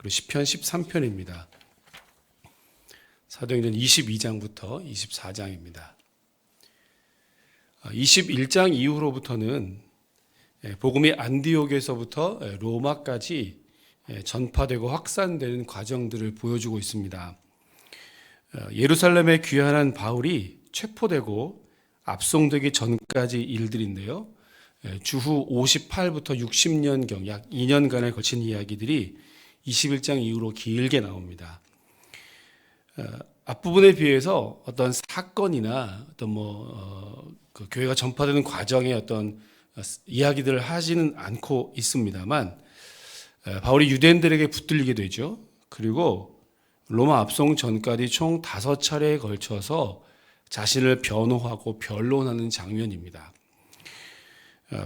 그리고 시편 13편입니다. 사도행전 22장부터 24장입니다. 21장 이후로부터는 복음이 안디옥에서부터 로마까지 전파되고 확산되는 과정들을 보여주고 있습니다. 예루살렘에 귀환한 바울이 체포되고 압송되기 전까지 일들인데요. 주후 58부터 60년경 약 2년간에 걸친 이야기들이 21장 이후로 길게 나옵니다. 앞부분에 비해서 어떤 사건이나 어떤 그 교회가 전파되는 과정의 어떤 이야기들을 하지는 않고 있습니다만, 바울이 유대인들에게 붙들리게 되죠. 그리고 로마 압송 전까지 총 5차례에 걸쳐서 자신을 변호하고 변론하는 장면입니다.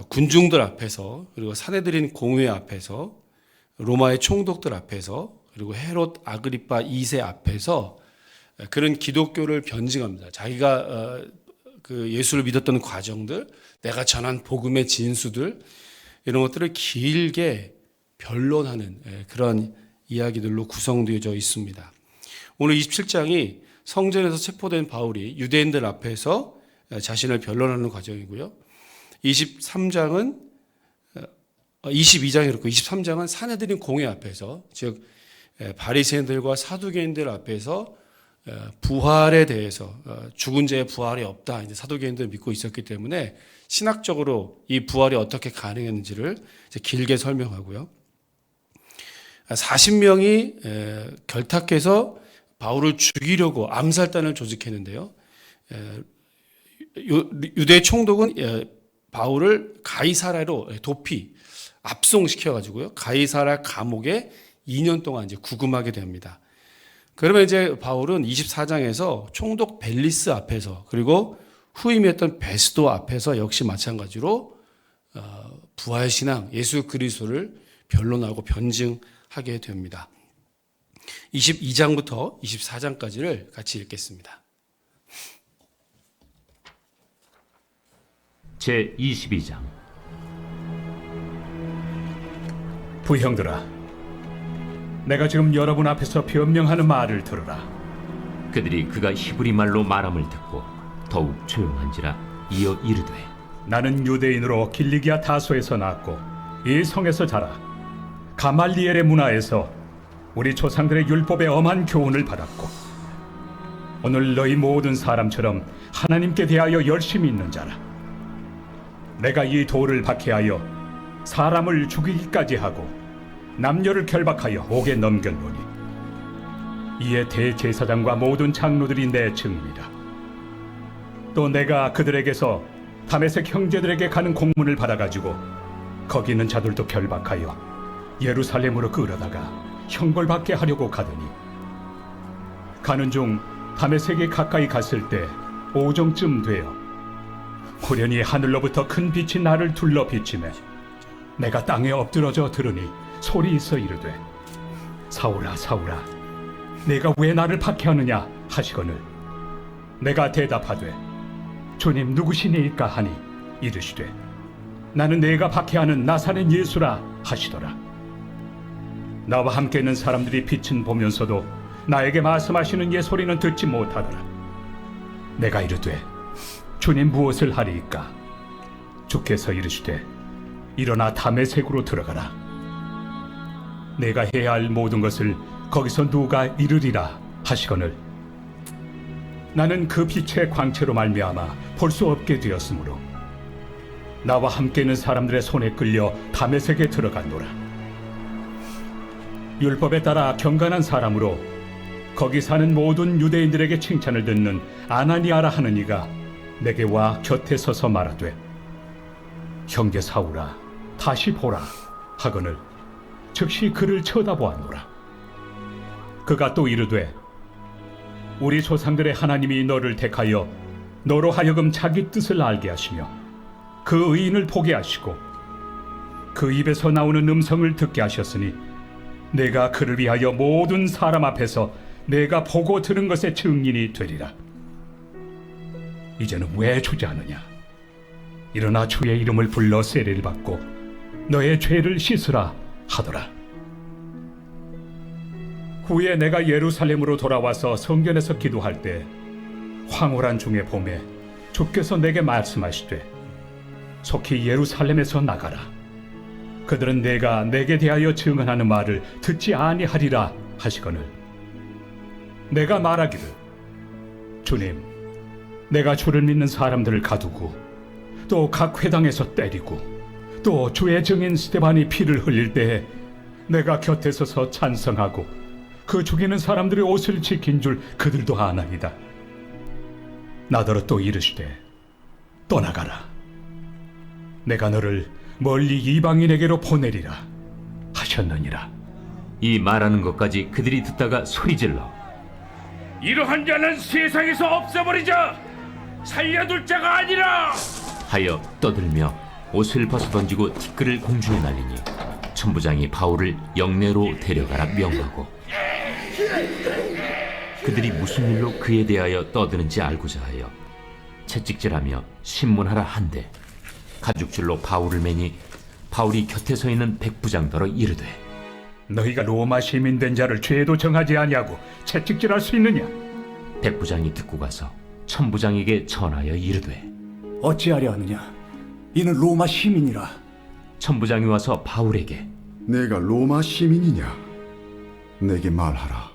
군중들 앞에서, 그리고 사내들인 공회 앞에서, 로마의 총독들 앞에서, 그리고 헤롯 아그리파 2세 앞에서 그런 기독교를 변증합니다. 자기가 그 예수를 믿었던 과정들, 내가 전한 복음의 진수들, 이런 것들을 길게 변론하는 그런 이야기들로 구성되어져 있습니다. 오늘 27장이 성전에서 체포된 바울이 유대인들 앞에서 자신을 변론하는 과정이고요. 22장은 그렇고 23장은 사내들인 공회 앞에서, 즉 바리새인들과 사두개인들 앞에서 부활에 대해서, 죽은 자의 부활이 없다, 이제 사두개인들 믿고 있었기 때문에 신학적으로 이 부활이 어떻게 가능했는지를 이제 길게 설명하고요. 40명이 결탁해서 바울을 죽이려고 암살단을 조직했는데요. 유대 총독은 바울을 가이사라로 도피, 압송시켜가지고요. 가이사라 감옥에 2년 동안 이제 구금하게 됩니다. 그러면 이제 바울은 24장에서 총독 벨리스 앞에서, 그리고 후임이었던 베스도 앞에서 역시 마찬가지로 부활신앙, 예수 그리스도를 변론하고 변증하게 됩니다. 22장부터 24장까지를 같이 읽겠습니다. 제22장. 부형들아, 내가 지금 여러분 앞에서 변명하는 말을 들으라. 그들이 그가 히브리 말로 말함을 듣고 더욱 조용한지라 이어 이르되, 나는 유대인으로 길리기아 다소에서 낳았고 이 성에서 자라 가말리엘의 문화에서 우리 조상들의 율법의 엄한 교훈을 받았고, 오늘 너희 모든 사람처럼 하나님께 대하여 열심히 있는 자라. 내가 이 돌을 박해하여 사람을 죽이기까지 하고 남녀를 결박하여 옥에 넘겼노니, 이에 대제사장과 모든 장로들이 내 증인이라. 또 내가 그들에게서 다메섹 형제들에게 가는 공문을 받아가지고 거기 있는 자들도 결박하여 예루살렘으로 끌어다가 형벌받게 하려고 가더니, 가는 중 다메섹에 가까이 갔을 때 오정쯤 되어 호련히 하늘로부터 큰 빛이 나를 둘러 비치매 내가 땅에 엎드러져 들으니 소리 있어 이르되, 사울아 사울아, 내가 왜 나를 박해하느냐 하시거늘, 내가 대답하되 주님 누구시니까 하니 이르시되, 나는 내가 박해하는 나사렛 예수라 하시더라. 나와 함께 있는 사람들이 빛은 보면서도 나에게 말씀하시는 예 소리는 듣지 못하더라. 내가 이르되 주님 무엇을 하리이까? 주께서 이르시되, 일어나 다메섹으로 들어가라. 내가 해야 할 모든 것을 거기서 누가 이르리라 하시거늘, 나는 그 빛의 광채로 말미암아 볼 수 없게 되었으므로 나와 함께 있는 사람들의 손에 끌려 다메섹에 들어갔노라. 율법에 따라 경건한 사람으로 거기 사는 모든 유대인들에게 칭찬을 듣는 아나니아라 하는 이가 내게 와 곁에 서서 말하되, 형제 사울아 다시 보라 하거늘 즉시 그를 쳐다보았노라. 그가 또 이르되, 우리 조상들의 하나님이 너를 택하여 너로 하여금 자기 뜻을 알게 하시며 그 의인을 보게 하시고 그 입에서 나오는 음성을 듣게 하셨으니 내가 그를 위하여 모든 사람 앞에서 내가 보고 들은 것의 증인이 되리라. 이제는 왜 주저하느냐? 일어나 주의 이름을 불러 세례를 받고 너의 죄를 씻으라 하더라. 후에 내가 예루살렘으로 돌아와서 성전에서 기도할 때 황홀한 중에 봄에 주께서 내게 말씀하시되 속히 예루살렘에서 나가라. 그들은 내게 대하여 증언하는 말을 듣지 아니하리라 하시거늘 내가 말하기를 주님, 내가 주를 믿는 사람들을 가두고 또 각 회당에서 때리고 또 주의 증인 스데반이 피를 흘릴 때에 내가 곁에 서서 찬성하고 그 죽이는 사람들의 옷을 지킨 줄 그들도 아나이다. 나더러 또 이르시되 떠나가라. 내가 너를 멀리 이방인에게로 보내리라 하셨느니라. 이 말하는 것까지 그들이 듣다가 소리질러 이러한 자는 세상에서 없애버리자. 살려둘 자가 아니라. 하여 떠들며 옷을 벗어 던지고 티끌을 공중에 날리니 천부장이 바울을 영내로 데려가라 명하고 그들이 무슨 일로 그에 대하여 떠드는지 알고자 하여 채찍질하며 신문하라 한데 가죽줄로 바울을 매니 바울이 곁에 서 있는 백부장더러 이르되 너희가 로마 시민 된 자를 죄도 정하지 아니하고 채찍질할 수 있느냐? 백부장이 듣고 가서 천부장에게 전하여 이르되 어찌하려 하느냐? 이는 로마 시민이라. 천부장이 와서 바울에게 내가 로마 시민이냐? 내게 말하라.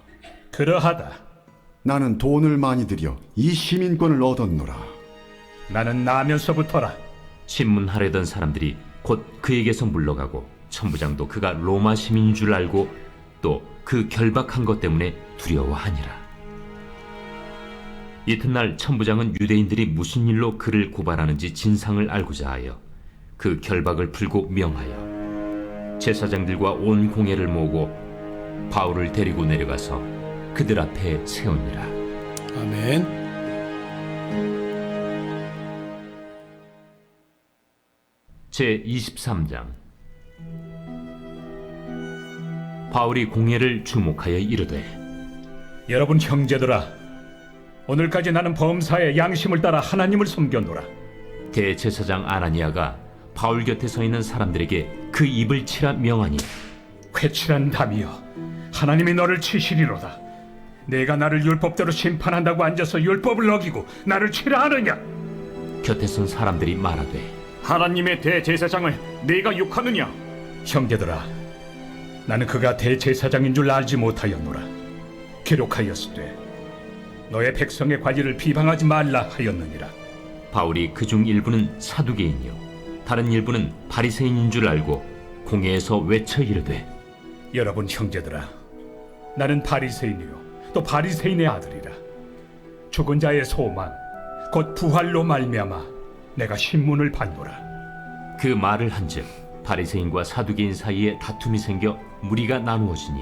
그러하다. 나는 돈을 많이 들여 이 시민권을 얻었노라. 나는 나면서부터라. 신문하려던 사람들이 곧 그에게서 물러가고 천부장도 그가 로마 시민인 줄 알고 또 그 결박한 것 때문에 두려워하니라. 이튿날 천부장은 유대인들이 무슨 일로 그를 고발하는지 진상을 알고자 하여 그 결박을 풀고 명하여 제사장들과 온 공회를 모으고 바울을 데리고 내려가서 그들 앞에 세우니라. 아멘. 제23장 바울이 공회를 주목하여 이르되 여러분 형제들아, 오늘까지 나는 범사에 양심을 따라 하나님을 섬겼노라. 대제사장 아나니아가 바울 곁에 서 있는 사람들에게 그 입을 치라 명하니 회칠한 담이여, 하나님이 너를 치시리로다. 내가 나를 율법대로 심판한다고 앉아서 율법을 어기고 나를 치라 하느냐? 곁에 선 사람들이 말하되 하나님의 대제사장을 네가 욕하느냐? 형제들아, 나는 그가 대제사장인 줄 알지 못하였노라. 기록하였으되 너의 백성의 관리를 비방하지 말라 하였느니라. 바울이 그중 일부는 사두개인이요 다른 일부는 바리새인인 줄 알고 공회에서 외쳐 이르되 여러분 형제들아, 나는 바리새인이요 또 바리새인의 아들이라. 죽은 자의 소망 곧 부활로 말미암아 내가 신문을 받노라. 그 말을 한즉 바리새인과 사두개인 사이에 다툼이 생겨 무리가 나누어지니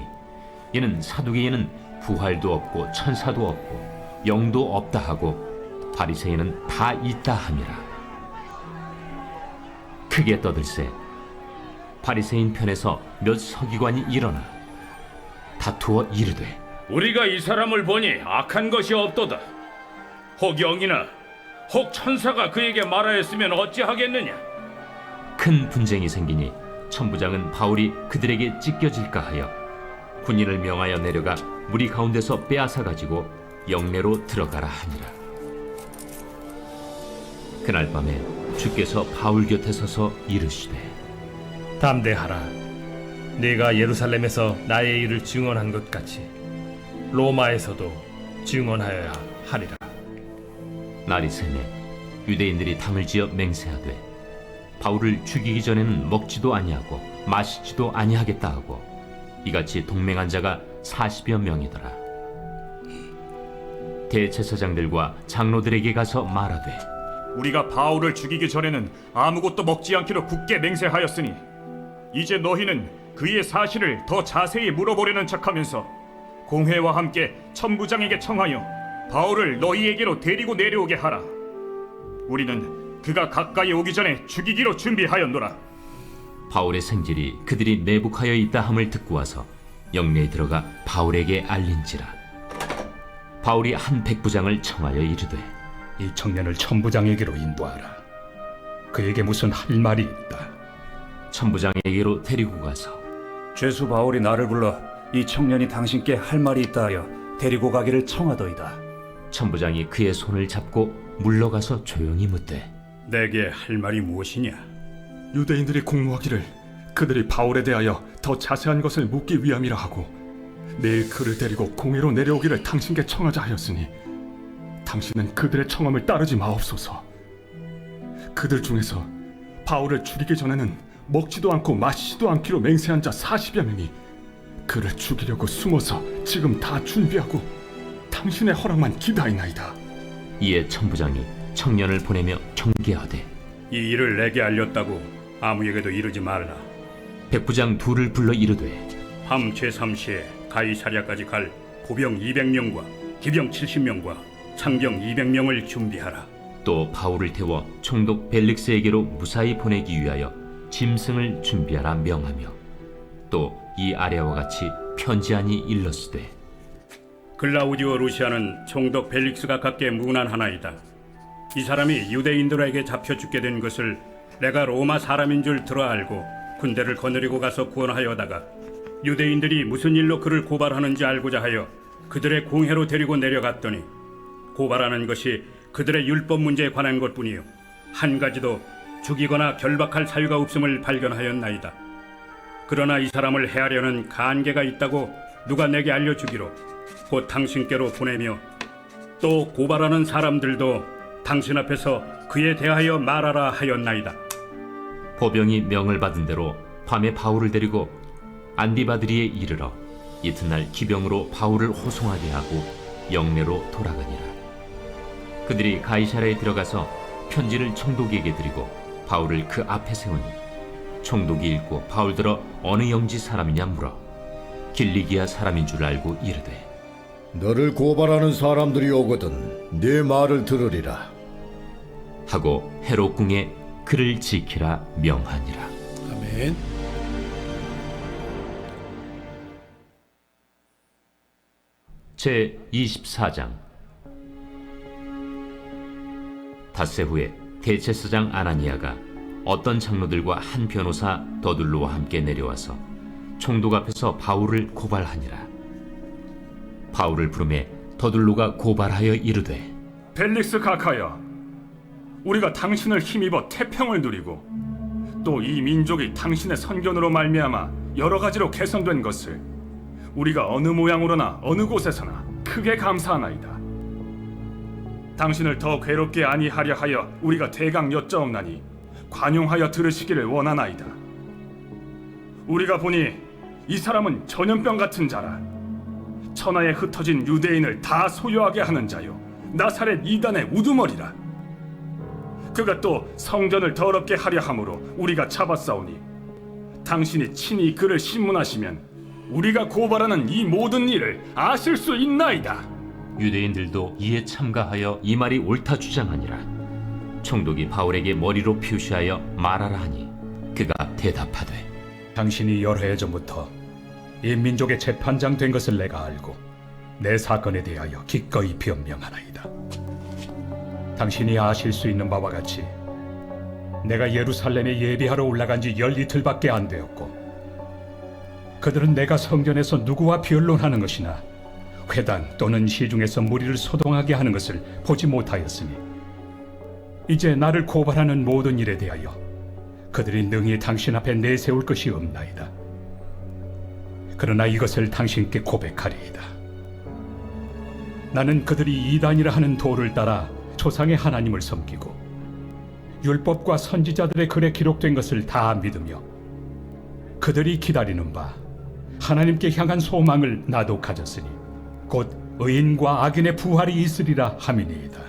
이는 사두개인은 부활도 없고 천사도 없고 영도 없다 하고 바리새인은 다 있다 함이라. 크게 떠들세 바리새인 편에서 몇 서기관이 일어나 다투어 이르되 우리가 이 사람을 보니 악한 것이 없도다. 혹 영이나 혹 천사가 그에게 말하였으면 어찌하겠느냐? 큰 분쟁이 생기니 천부장은 바울이 그들에게 찢겨질까 하여 군인을 명하여 내려가 무리 가운데서 빼앗아 가지고 영내로 들어가라 하니라. 그날 밤에 주께서 바울 곁에 서서 이르시되 담대하라. 네가 예루살렘에서 나의 일을 증언한 것 같이 로마에서도 증언하여야 하리라. 날이 새매 유대인들이 당을 지어 맹세하되 바울을 죽이기 전에는 먹지도 아니하고 마시지도 아니하겠다 하고 이같이 동맹한 자가 40여 명이더라. 대제사장들과 장로들에게 가서 말하되 우리가 바울을 죽이기 전에는 아무것도 먹지 않기로 굳게 맹세하였으니 이제 너희는 그의 사실을 더 자세히 물어보려는 척하면서 공회와 함께 천부장에게 청하여 바울을 너희에게로 데리고 내려오게 하라. 우리는 그가 가까이 오기 전에 죽이기로 준비하였노라. 바울의 생질이 그들이 매복하여 있다 함을 듣고 와서 영내에 들어가 바울에게 알린지라. 바울이 한 백부장을 청하여 이르되 이 청년을 천부장에게로 인도하라. 그에게 무슨 할 말이 있다. 천부장에게로 데리고 가서 죄수 바울이 나를 불러 이 청년이 당신께 할 말이 있다 하여 데리고 가기를 청하더이다. 천부장이 그의 손을 잡고 물러가서 조용히 묻되 내게 할 말이 무엇이냐? 유대인들이 공모하기를 그들이 바울에 대하여 더 자세한 것을 묻기 위함이라 하고 내일 그를 데리고 공회로 내려오기를 당신께 청하자 하였으니 당신은 그들의 청함을 따르지 마옵소서. 그들 중에서 바울을 죽이기 전에는 먹지도 않고 마시지도 않기로 맹세한 자 40여 명이 그를 죽이려고 숨어서 지금 다 준비하고 당신의 허락만 기다리나이다. 이에 천부장이 청년을 보내며 경계하되 이 일을 내게 알렸다고 아무에게도 이르지 말라. 백부장 둘을 불러 이르되 함 제3시에 가이사랴까지 갈 보병 200명과 기병 70명과 창병 200명을 준비하라. 또 바울을 태워 총독 벨릭스에게로 무사히 보내기 위하여 짐승을 준비하라 명하며 또 이 아래와 같이 편지하니 일렀으되 글라우디오 루시아는 총독 벨릭스가 갖게 문안하나이다. 이 사람이 유대인들에게 잡혀 죽게 된 것을 내가 로마 사람인 줄 들어 알고 군대를 거느리고 가서 구원하여다가 유대인들이 무슨 일로 그를 고발하는지 알고자 하여 그들의 공회로 데리고 내려갔더니 고발하는 것이 그들의 율법 문제에 관한 것뿐이요 한 가지도 죽이거나 결박할 사유가 없음을 발견하였나이다. 그러나 이 사람을 해하려는 간계가 있다고 누가 내게 알려주기로 곧 당신께로 보내며 또 고발하는 사람들도 당신 앞에서 그에 대하여 말하라 하였나이다. 보병이 명을 받은 대로 밤에 바울을 데리고 안디바드리에 이르러 이튿날 기병으로 바울을 호송하게 하고 영내로 돌아가니라. 그들이 가이사랴에 들어가서 편지를 총독에게 드리고 바울을 그 앞에 세우니 총독이 읽고 바울더러 어느 영지 사람이냐 물어 길리기아 사람인 줄 알고 이르되 너를 고발하는 사람들이 오거든 네 말을 들으리라 하고 헤롯 궁에 그를 지키라 명하니라. 아멘. 제 24장. 닷새 후에 대제사장 아나니아가 어떤 장로들과 한 변호사 더둘로와 함께 내려와서 총독 앞에서 바울을 고발하니라. 바울을 부르매 더둘로가 고발하여 이르되 벨릭스 각하여, 우리가 당신을 힘입어 태평을 누리고 또 이 민족이 당신의 선견으로 말미암아 여러 가지로 개선된 것을 우리가 어느 모양으로나 어느 곳에서나 크게 감사하나이다. 당신을 더 괴롭게 아니하려 하여 우리가 대강 여짜옵나니 관용하여 들으시기를 원하나이다. 우리가 보니 이 사람은 전염병 같은 자라. 천하에 흩어진 유대인을 다 소유하게 하는 자요 나사렛 이단의 우두머리라. 그가 또 성전을 더럽게 하려 함으로 우리가 잡았사오니 당신이 친히 그를 신문하시면 우리가 고발하는 이 모든 일을 아실 수 있나이다. 유대인들도 이에 참가하여 이 말이 옳다 주장하니라. 총독이 바울에게 머리로 표시하여 말하라 하니 그가 대답하되 당신이 여러 해 전부터 이 민족의 재판장 된 것을 내가 알고 내 사건에 대하여 기꺼이 변명하나이다. 당신이 아실 수 있는 바와 같이 내가 예루살렘에 예비하러 올라간 지 10이틀밖에 안 되었고 그들은 내가 성전에서 누구와 변론하는 것이나 회당 또는 시중에서 무리를 소동하게 하는 것을 보지 못하였으니 이제 나를 고발하는 모든 일에 대하여 그들이 능히 당신 앞에 내세울 것이 없나이다. 그러나 이것을 당신께 고백하리이다. 나는 그들이 이단이라 하는 도를 따라 조상의 하나님을 섬기고 율법과 선지자들의 글에 기록된 것을 다 믿으며 그들이 기다리는 바 하나님께 향한 소망을 나도 가졌으니 곧 의인과 악인의 부활이 있으리라 함이니이다.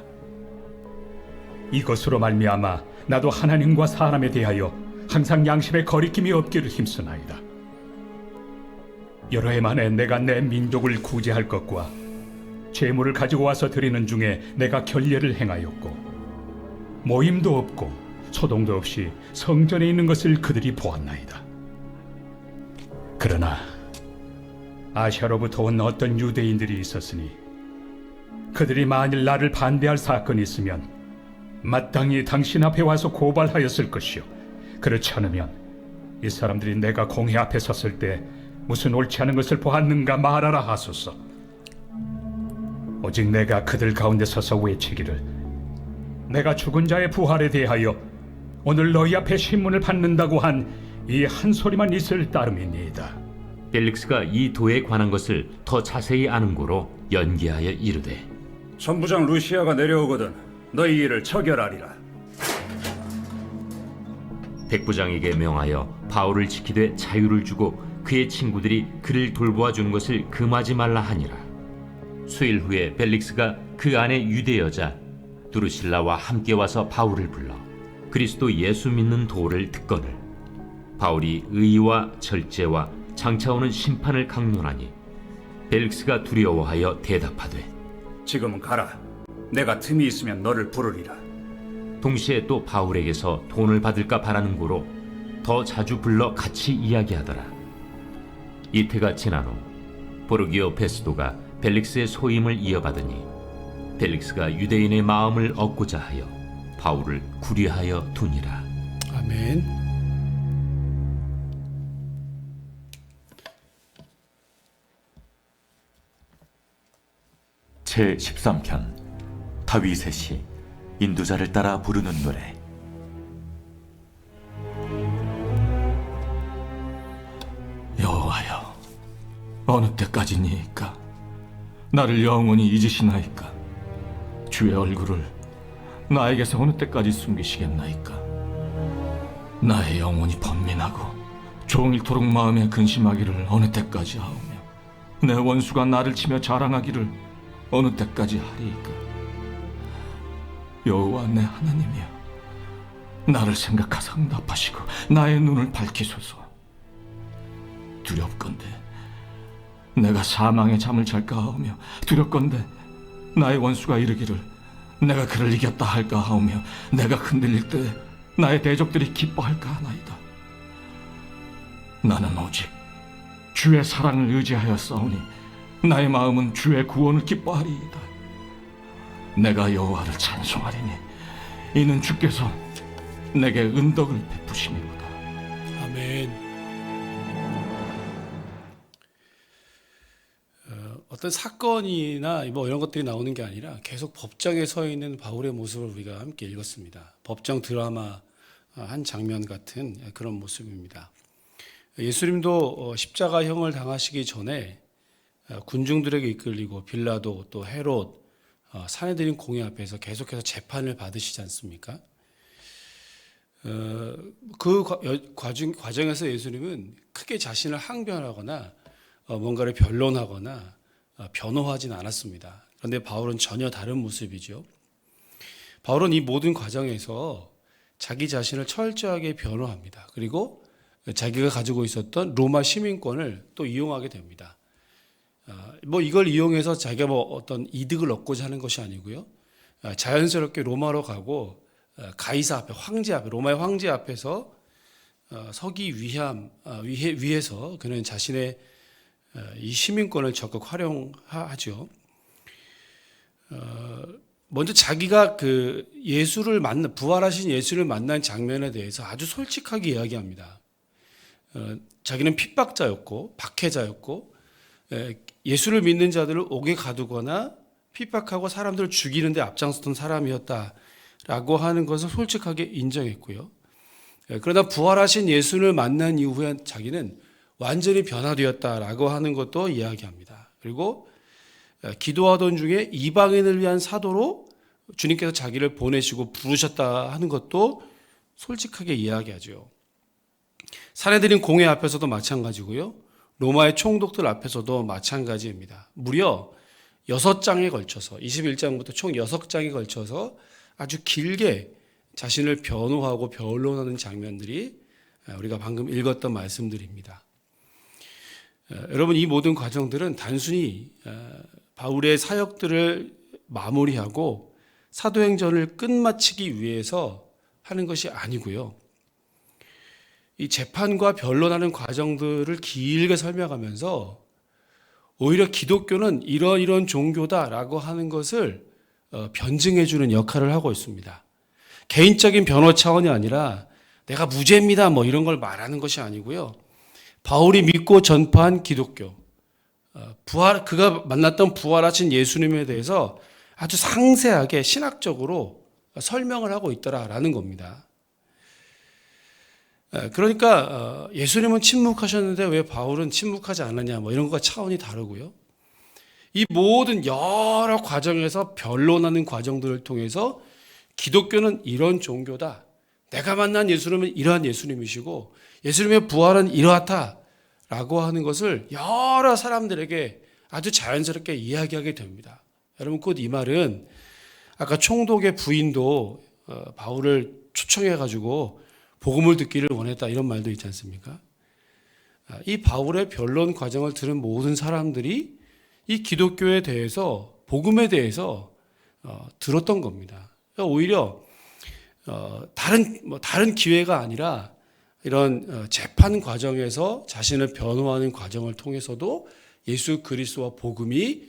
이것으로 말미암아 나도 하나님과 사람에 대하여 항상 양심의 거리낌이 없기를 힘쓰나이다. 여러 해 만에 내가 내 민족을 구제할 것과 죄물을 가지고 와서 드리는 중에 내가 결례를 행하였고 모임도 없고 소동도 없이 성전에 있는 것을 그들이 보았나이다. 그러나 아시아로부터 온 어떤 유대인들이 있었으니 그들이 만일 나를 반대할 사건이 있으면 마땅히 당신 앞에 와서 고발하였을 것이요 그렇지 않으면 이 사람들이 내가 공회 앞에 섰을 때 무슨 옳지 않은 것을 보았는가 말하라 하소서. 오직 내가 그들 가운데 서서 외치기를 내가 죽은 자의 부활에 대하여 오늘 너희 앞에 신문을 받는다고 한 이 한 소리만 있을 따름이니이다. 벨릭스가 이 도에 관한 것을 더 자세히 아는 고로 연기하여 이르되 천부장 루시아가 내려오거든 너희 일을 처결하리라. 백부장에게 명하여 바울을 지키되 자유를 주고 그의 친구들이 그를 돌보아 주는 것을 금하지 말라 하니라. 수일 후에 벨릭스가 그 안에 유대 여자 두루실라와 함께 와서 바울을 불러 그리스도 예수 믿는 도를 듣거늘 바울이 의와 절제와 장차 오는 심판을 강론하니 벨릭스가 두려워하여 대답하되 지금은 가라. 내가 틈이 있으면 너를 부르리라. 동시에 또 바울에게서 돈을 받을까 바라는 고로 더 자주 불러 같이 이야기하더라. 이태가 지난 후 보르기오 베스도가 벨릭스의 소임을 이어받으니 벨릭스가 유대인의 마음을 얻고자 하여 바울을 구리하여 두니라. 아멘. 제13편 다윗의 시 인도자를 따라 부르는 노래. 여호와여, 어느 때까지니이까? 나를 영원히 잊으시나이까? 주의 얼굴을 나에게서 어느 때까지 숨기시겠나이까? 나의 영혼이 번민하고 종일토록 마음에 근심하기를 어느 때까지 하오며 내 원수가 나를 치며 자랑하기를 어느 때까지 하리이까? 여호와 내 하나님이여, 나를 생각하사 응답하시고 나의 눈을 밝히소서. 두렵건대 내가 사망의 잠을 잘까 하오며 두렵건대 나의 원수가 이르기를 내가 그를 이겼다 할까 하오며 내가 흔들릴 때 나의 대적들이 기뻐할까 하나이다. 나는 오직 주의 사랑을 의지하여 싸우니 나의 마음은 주의 구원을 기뻐하리이다. 내가 여호와를 찬송하리니 이는 주께서 내게 은덕을 베푸심이로다. 아멘. 어떤 사건이나 뭐 이런 것들이 나오는 게 아니라 계속 법정에 서 있는 바울의 모습을 우리가 함께 읽었습니다. 법정 드라마 한 장면 같은 그런 모습입니다. 예수님도 십자가형을 당하시기 전에 군중들에게 이끌리고 빌라도 또 헤롯 사내들인 공회 앞에서 계속해서 재판을 받으시지 않습니까? 그 과정에서 예수님은 크게 자신을 항변하거나 뭔가를 변론하거나 변호하진 않았습니다. 그런데 바울은 전혀 다른 모습이죠. 바울은 이 모든 과정에서 자기 자신을 철저하게 변호합니다. 그리고 자기가 가지고 있었던 로마 시민권을 또 이용하게 됩니다. 뭐 이걸 이용해서 자기가 뭐 어떤 이득을 얻고자 하는 것이 아니고요. 자연스럽게 로마로 가고 가이사 앞에 황제 앞에 로마의 황제 앞에서 서기 위해서 그는 자신의 이 시민권을 적극 활용하죠. 먼저 자기가 그 부활하신 예수를 만난 장면에 대해서 아주 솔직하게 이야기합니다. 자기는 핍박자였고 박해자였고 예수를 믿는 자들을 옥에 가두거나 핍박하고 사람들을 죽이는데 앞장섰던 사람이었다라고 하는 것을 솔직하게 인정했고요. 그러나 부활하신 예수를 만난 이후에 자기는 완전히 변화되었다라고 하는 것도 이야기합니다. 그리고 기도하던 중에 이방인을 위한 사도로 주님께서 자기를 보내시고 부르셨다 하는 것도 솔직하게 이야기하죠. 사내들인 공회 앞에서도 마찬가지고요. 로마의 총독들 앞에서도 마찬가지입니다. 무려 6장에 걸쳐서 21장부터 총 6장에 걸쳐서 아주 길게 자신을 변호하고 변론하는 장면들이 우리가 방금 읽었던 말씀들입니다. 여러분, 이 모든 과정들은 단순히 바울의 사역들을 마무리하고 사도행전을 끝마치기 위해서 하는 것이 아니고요. 이 재판과 변론하는 과정들을 길게 설명하면서 오히려 기독교는 이런 종교다라고 하는 것을 변증해주는 역할을 하고 있습니다. 개인적인 변호 차원이 아니라 내가 무죄입니다 뭐 이런 걸 말하는 것이 아니고요. 바울이 믿고 전파한 기독교, 그가 만났던 부활하신 예수님에 대해서 아주 상세하게 신학적으로 설명을 하고 있더라라는 겁니다. 그러니까 예수님은 침묵하셨는데 왜 바울은 침묵하지 않느냐, 뭐 이런 것과 차원이 다르고요. 이 모든 여러 과정에서 변론하는 과정들을 통해서 기독교는 이런 종교다. 내가 만난 예수님은 이러한 예수님이시고 예수님의 부활은 이러하다라고 하는 것을 여러 사람들에게 아주 자연스럽게 이야기하게 됩니다. 여러분, 곧 이 말은 아까 총독의 부인도 바울을 초청해가지고 복음을 듣기를 원했다, 이런 말도 있지 않습니까? 이 바울의 변론 과정을 들은 모든 사람들이 이 기독교에 대해서, 복음에 대해서 들었던 겁니다. 그러니까 오히려 다른 기회가 아니라 이런 재판 과정에서 자신을 변호하는 과정을 통해서도 예수 그리스도와 복음이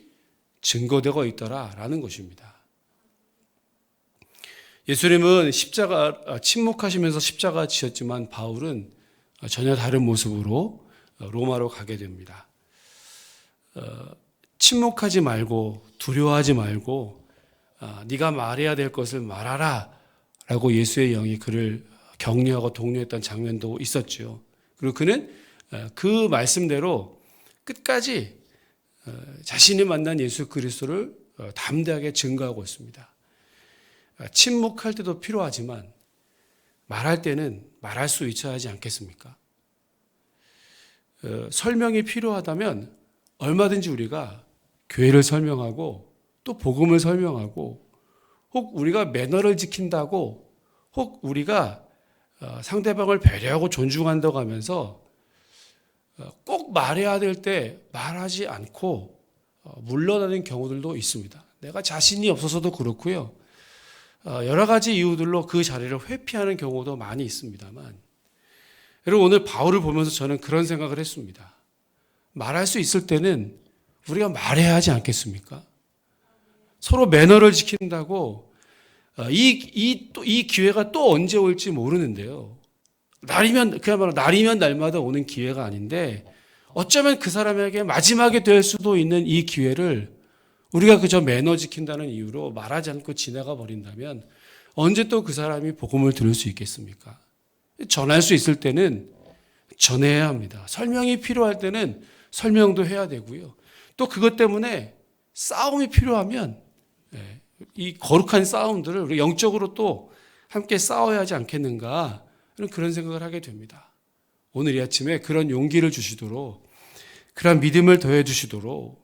증거되고 있더라라는 것입니다. 예수님은 침묵하시면서 십자가 지셨지만 바울은 전혀 다른 모습으로 로마로 가게 됩니다. 침묵하지 말고 두려워하지 말고 네가 말해야 될 것을 말하라 라고 예수의 영이 그를 격려하고 독려했던 장면도 있었죠. 그리고 그는 그 말씀대로 끝까지 자신이 만난 예수 그리스도를 담대하게 증거하고 있습니다. 침묵할 때도 필요하지만 말할 때는 말할 수 있어야 하지 않겠습니까? 설명이 필요하다면 얼마든지 우리가 교회를 설명하고 또 복음을 설명하고, 혹 우리가 매너를 지킨다고, 혹 우리가 상대방을 배려하고 존중한다고 하면서 꼭 말해야 될 때 말하지 않고 물러나는 경우들도 있습니다. 내가 자신이 없어서도 그렇고요. 여러 가지 이유들로 그 자리를 회피하는 경우도 많이 있습니다만, 여러분, 오늘 바울을 보면서 저는 그런 생각을 했습니다. 말할 수 있을 때는 우리가 말해야 하지 않겠습니까? 서로 매너를 지킨다고 이 기회가 또 언제 올지 모르는데요. 그야말로 날이면 날마다 오는 기회가 아닌데, 어쩌면 그 사람에게 마지막에 될 수도 있는 이 기회를 우리가 그저 매너 지킨다는 이유로 말하지 않고 지나가 버린다면 언제 또 그 사람이 복음을 들을 수 있겠습니까? 전할 수 있을 때는 전해야 합니다. 설명이 필요할 때는 설명도 해야 되고요. 또 그것 때문에 싸움이 필요하면 이 거룩한 싸움들을 우리 영적으로 또 함께 싸워야 하지 않겠는가, 그런 생각을 하게 됩니다. 오늘 이 아침에 그런 용기를 주시도록, 그런 믿음을 더해 주시도록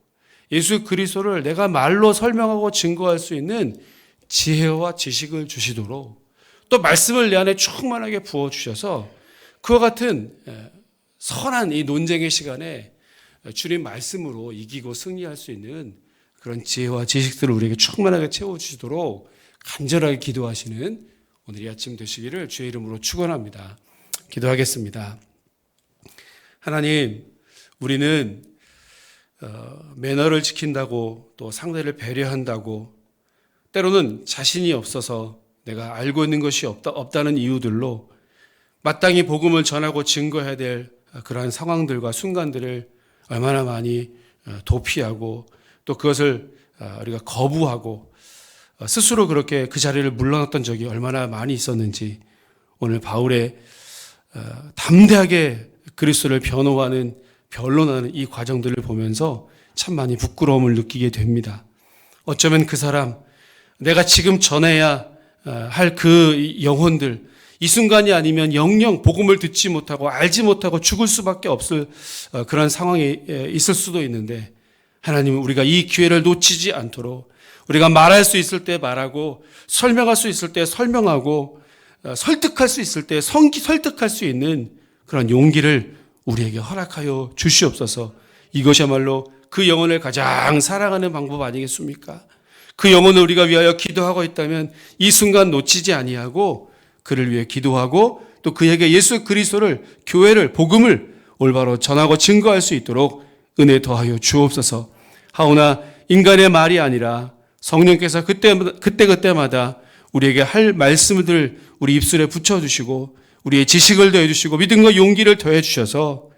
예수 그리스도를 내가 말로 설명하고 증거할 수 있는 지혜와 지식을 주시도록, 또 말씀을 내 안에 충만하게 부어주셔서 그와 같은 선한 이 논쟁의 시간에 주님 말씀으로 이기고 승리할 수 있는 그런 지혜와 지식들을 우리에게 충만하게 채워주시도록 간절하게 기도하시는 오늘 이 아침 되시기를 주의 이름으로 축원합니다. 기도하겠습니다. 하나님, 우리는 매너를 지킨다고, 또 상대를 배려한다고, 때로는 자신이 없어서 내가 알고 있는 것이 없다는 이유들로 마땅히 복음을 전하고 증거해야 될 그러한 상황들과 순간들을 얼마나 많이 도피하고, 또 그것을 우리가 거부하고 스스로 그렇게 그 자리를 물러났던 적이 얼마나 많이 있었는지, 오늘 바울의 담대하게 그리스도를 변론하는 이 과정들을 보면서 참 많이 부끄러움을 느끼게 됩니다. 어쩌면 그 사람, 내가 지금 전해야 할 그 영혼들, 이 순간이 아니면 영영 복음을 듣지 못하고 알지 못하고 죽을 수밖에 없을 그런 상황이 있을 수도 있는데, 하나님, 우리가 이 기회를 놓치지 않도록 우리가 말할 수 있을 때 말하고, 설명할 수 있을 때 설명하고, 설득할 수 있을 때 설득할 수 있는 그런 용기를 우리에게 허락하여 주시옵소서. 이것이야말로 그 영혼을 가장 사랑하는 방법 아니겠습니까? 그 영혼을 우리가 위하여 기도하고 있다면 이 순간 놓치지 아니하고 그를 위해 기도하고, 또 그에게 예수 그리스도를, 교회를, 복음을 올바로 전하고 증거할 수 있도록 은혜 더하여 주옵소서. 하오나 인간의 말이 아니라 성령께서 그때마다 우리에게 할 말씀들 우리 입술에 붙여주시고, 우리의 지식을 더해주시고 믿음과 용기를 더해주셔서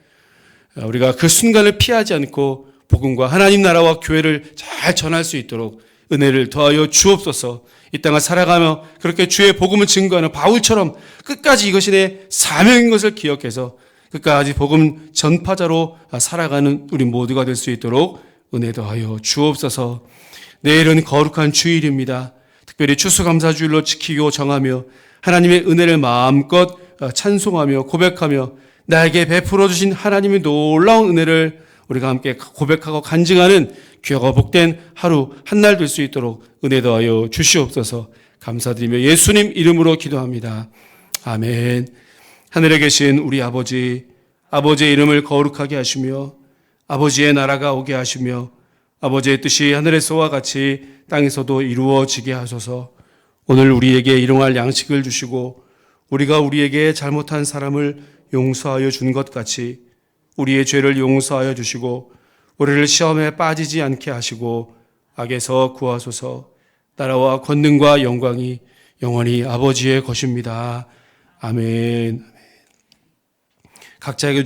우리가 그 순간을 피하지 않고 복음과 하나님 나라와 교회를 잘 전할 수 있도록 은혜를 더하여 주옵소서. 이 땅을 살아가며 그렇게 주의 복음을 증거하는 바울처럼 끝까지 이것이 내 사명인 것을 기억해서 끝까지 복음 전파자로 살아가는 우리 모두가 될 수 있도록 은혜 더하여 주옵소서. 내일은 거룩한 주일입니다. 특별히 추수감사주일로 지키고 정하며 하나님의 은혜를 마음껏 찬송하며 고백하며 나에게 베풀어 주신 하나님의 놀라운 은혜를 우리가 함께 고백하고 간증하는 귀하고 복된 하루 한날 될 수 있도록 은혜 더하여 주시옵소서. 감사드리며 예수님 이름으로 기도합니다. 아멘. 하늘에 계신 우리 아버지, 아버지의 이름을 거룩하게 하시며 아버지의 나라가 오게 하시며 아버지의 뜻이 하늘에서와 같이 땅에서도 이루어지게 하소서. 오늘 우리에게 일용할 양식을 주시고 우리가 우리에게 잘못한 사람을 용서하여 준 것 같이 우리의 죄를 용서하여 주시고 우리를 시험에 빠지지 않게 하시고 악에서 구하소서. 나라와 권능과 영광이 영원히 아버지의 것입니다. 아멘. 각자에게